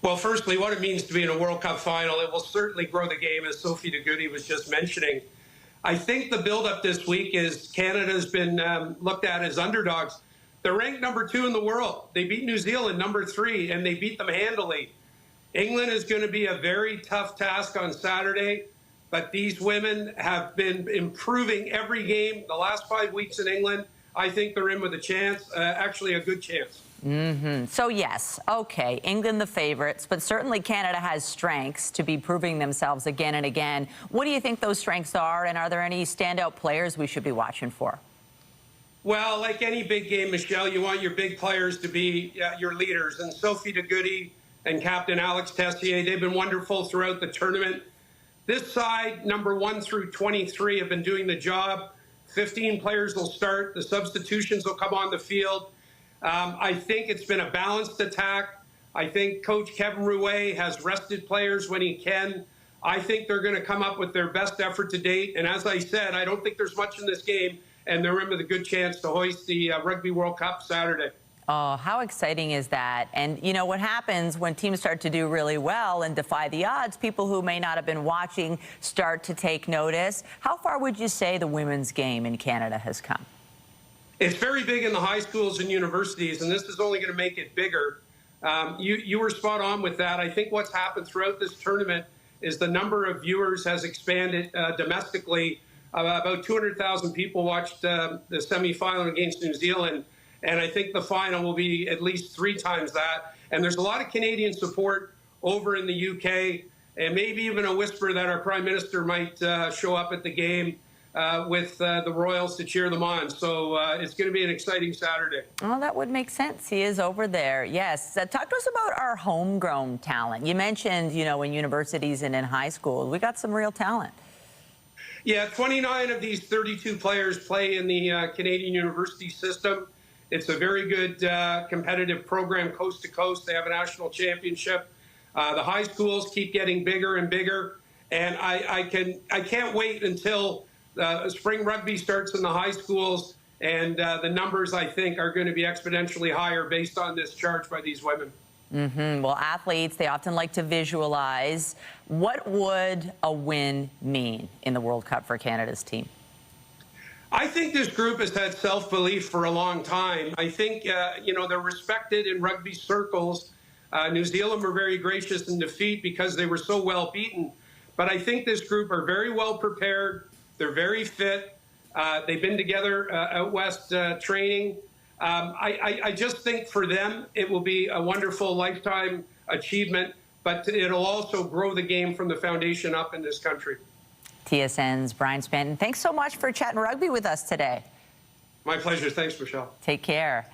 Well, firstly, what it means to be in a World Cup final, it will certainly grow the game, as Sophie DeGoody was just mentioning. I think the buildup this week is Canada's been looked at as underdogs. They're ranked #2 in the world. They beat New Zealand #3, and they beat them handily. England is going to be a very tough task on Saturday, but these women have been improving every game. The last 5 weeks in England, I think they're in with a chance, actually a good chance. So yes, okay, England the favorites, but certainly Canada has strengths to be proving themselves again and again. What do you think those strengths are, and are there any standout players we should be watching for? Well, like any big game, Michelle, you want your big players to be your leaders. And Sophie DeGoody and Captain Alex Tessier, they've been wonderful throughout the tournament. This side, #1 through 23, have been doing the job. 15 players will start. The substitutions will come on the field. I think it's been a balanced attack. I think Coach Kevin Rouet has rested players when he can. I think they're going to come up with their best effort to date. And as I said, I don't think there's much in this game, and they're in with a good chance to hoist the Rugby World Cup Saturday. Oh, how exciting is that? And you know what happens when teams start to do really well and defy the odds? People who may not have been watching start to take notice. How far would you say the women's game in Canada has come? It's very big in the high schools and universities, and this is only going to make it bigger. You were spot on with that. I think what's happened throughout this tournament is the number of viewers has expanded domestically. About 200,000 people watched the semifinal against New Zealand, and I think the final will be at least 3 times that. And there's a lot of Canadian support over in the UK, and maybe even a whisper that our Prime Minister might show up at the game with the Royals to cheer them on. So it's going to be an exciting Saturday. Well, that would make sense. He is over there. Yes. Talk to us about our homegrown talent. You mentioned, you know, in universities and in high school, we got some real talent. Yeah, 29 of these 32 players play in the Canadian university system. It's a very good competitive program coast to coast. They have a national championship. The high schools keep getting bigger and bigger. And I can't wait until spring rugby starts in the high schools, and the numbers, I think, are going to be exponentially higher based on this charge by these women. Well, athletes, they often like to visualize. What would a win mean in the World Cup for Canada's team? I think this group has had self-belief for a long time. I think, you know, they're respected in rugby circles. New Zealand were very gracious in defeat because they were so well beaten. But I think this group are very well prepared. They're very fit. They've been together out west training. I just think for them it will be a wonderful lifetime achievement, but it'll also grow the game from the foundation up in this country. TSN's Brian Spanton, thanks so much for chatting rugby with us today. My pleasure. Thanks, Michelle. Take care.